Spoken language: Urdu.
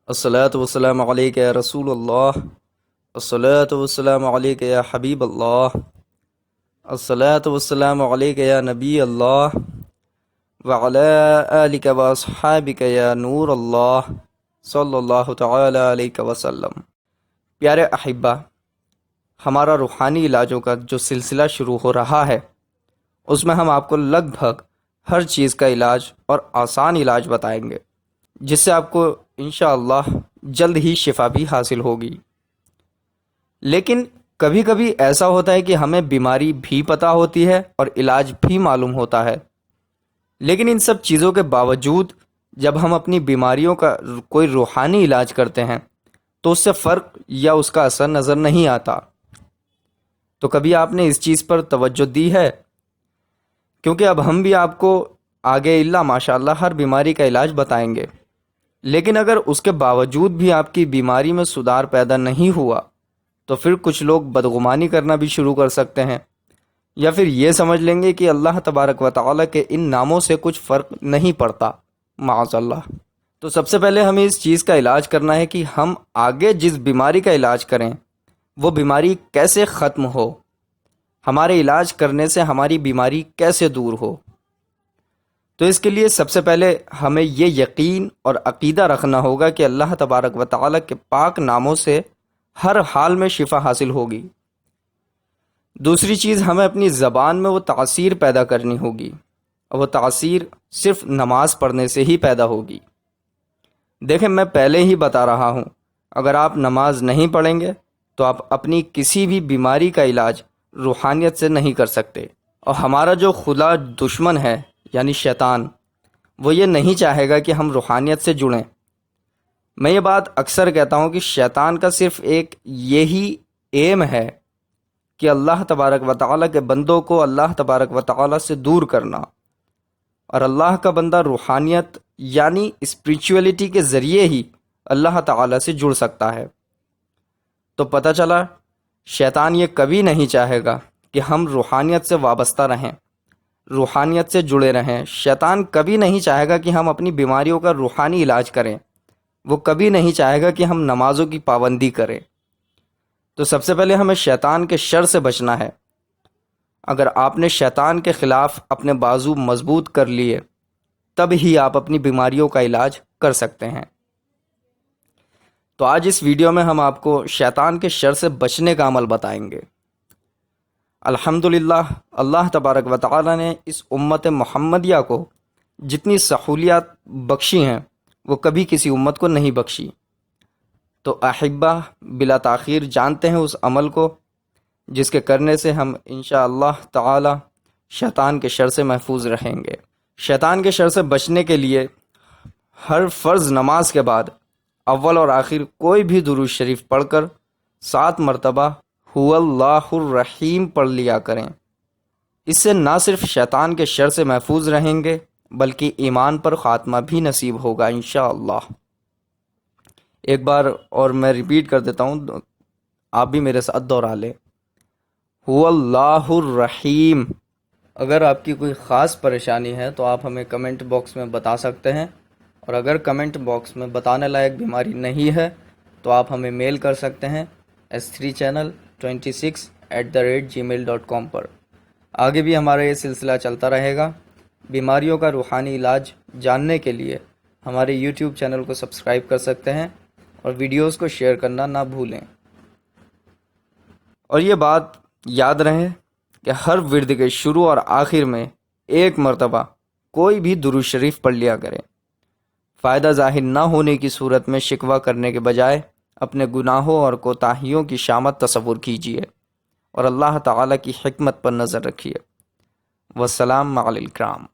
الصلاۃ والسلام علیک یا رسول اللہ، الصلاۃ والسلام علیک یا حبیب اللہ، الصلاۃ والسلام علیک یا نبی اللہ، وعلی آلک و اصحابک یا نور اللہ، صلی اللہ تعالی علیہ وسلم۔ پیارے احبہ، ہمارا روحانی علاجوں کا جو سلسلہ شروع ہو رہا ہے، اس میں ہم آپ کو لگ بھگ ہر چیز کا علاج اور آسان علاج بتائیں گے، جس سے آپ کو انشاءاللہ جلد ہی شفا بھی حاصل ہوگی۔ لیکن کبھی کبھی ایسا ہوتا ہے کہ ہمیں بیماری بھی پتہ ہوتی ہے اور علاج بھی معلوم ہوتا ہے، لیکن ان سب چیزوں کے باوجود جب ہم اپنی بیماریوں کا کوئی روحانی علاج کرتے ہیں تو اس سے فرق یا اس کا اثر نظر نہیں آتا۔ تو کبھی آپ نے اس چیز پر توجہ دی ہے؟ کیونکہ اب ہم بھی آپ کو آگے اللہ ماشاءاللہ ہر بیماری کا علاج بتائیں گے، لیکن اگر اس کے باوجود بھی آپ کی بیماری میں سدھار پیدا نہیں ہوا تو پھر کچھ لوگ بدگمانی کرنا بھی شروع کر سکتے ہیں، یا پھر یہ سمجھ لیں گے کہ اللہ تبارک و تعالیٰ کے ان ناموں سے کچھ فرق نہیں پڑتا، معاذ اللہ۔ تو سب سے پہلے ہمیں اس چیز کا علاج کرنا ہے کہ ہم آگے جس بیماری کا علاج کریں وہ بیماری کیسے ختم ہو، ہمارے علاج کرنے سے ہماری بیماری کیسے دور ہو۔ تو اس کے لیے سب سے پہلے ہمیں یہ یقین اور عقیدہ رکھنا ہوگا کہ اللہ تبارک و تعالیٰ کے پاک ناموں سے ہر حال میں شفا حاصل ہوگی۔ دوسری چیز، ہمیں اپنی زبان میں وہ تاثیر پیدا کرنی ہوگی، اور وہ تاثیر صرف نماز پڑھنے سے ہی پیدا ہوگی۔ دیکھیں، میں پہلے ہی بتا رہا ہوں، اگر آپ نماز نہیں پڑھیں گے تو آپ اپنی کسی بھی بیماری کا علاج روحانیت سے نہیں کر سکتے، اور ہمارا جو خدا دشمن ہے یعنی شیطان، وہ یہ نہیں چاہے گا کہ ہم روحانیت سے جڑیں۔ میں یہ بات اکثر کہتا ہوں کہ شیطان کا صرف ایک یہی ایم ہے کہ اللہ تبارک و تعالیٰ کے بندوں کو اللہ تبارک و تعالیٰ سے دور کرنا، اور اللہ کا بندہ روحانیت یعنی اسپریچولیٹی کے ذریعے ہی اللہ تعالیٰ سے جڑ سکتا ہے۔ تو پتہ چلا، شیطان یہ کبھی نہیں چاہے گا کہ ہم روحانیت سے وابستہ رہیں، روحانیت سے جڑے رہیں۔ شیطان کبھی نہیں چاہے گا کہ ہم اپنی بیماریوں کا روحانی علاج کریں، وہ کبھی نہیں چاہے گا کہ ہم نمازوں کی پابندی کریں۔ تو سب سے پہلے ہمیں شیطان کے شر سے بچنا ہے۔ اگر آپ نے شیطان کے خلاف اپنے بازو مضبوط کر لیے تب ہی آپ اپنی بیماریوں کا علاج کر سکتے ہیں۔ تو آج اس ویڈیو میں ہم آپ کو شیطان کے شر سے بچنے کا عمل بتائیں گے۔ الحمدللہ، اللہ تبارک و تعالیٰ نے اس امت محمدیہ کو جتنی سہولیات بخشی ہیں وہ کبھی کسی امت کو نہیں بخشی۔ تو احبہ، بلا تاخیر جانتے ہیں اس عمل کو جس کے کرنے سے ہم انشاءاللہ تعالی شیطان کے شر سے محفوظ رہیں گے۔ شیطان کے شر سے بچنے کے لیے ہر فرض نماز کے بعد اول اور آخر کوئی بھی درود شریف پڑھ کر 7 مرتبہ هو اللہ الرحیم پڑھ لیا کریں۔ اس سے نہ صرف شیطان کے شر سے محفوظ رہیں گے بلکہ ایمان پر خاتمہ بھی نصیب ہوگا انشاءاللہ۔ ایک بار اور میں ریپیٹ کر دیتا ہوں، آپ بھی میرے ساتھ دوہرا لیں، هو اللہ الرحیم۔ اگر آپ کی کوئی خاص پریشانی ہے تو آپ ہمیں کمنٹ باکس میں بتا سکتے ہیں، اور اگر کمنٹ باکس میں بتانے لائق بیماری نہیں ہے تو آپ ہمیں میل کر سکتے ہیں s3channel26@gmail.com پر۔ آگے بھی ہمارا یہ سلسلہ چلتا رہے گا۔ بیماریوں کا روحانی علاج جاننے کے لیے ہمارے یوٹیوب چینل کو سبسکرائب کر سکتے ہیں، اور ویڈیوز کو شیئر کرنا نہ بھولیں۔ اور یہ بات یاد رہے کہ ہر ورد کے شروع اور آخر میں 1 مرتبہ کوئی بھی درود شریف پڑھ لیا کریں۔ فائدہ ظاہر نہ ہونے کی صورت میں شکوہ کرنے کے بجائے اپنے گناہوں اور کوتاہیوں کی شامت تصور کیجیے، اور اللہ تعالیٰ کی حکمت پر نظر رکھیے۔ والسلام علی الکرام۔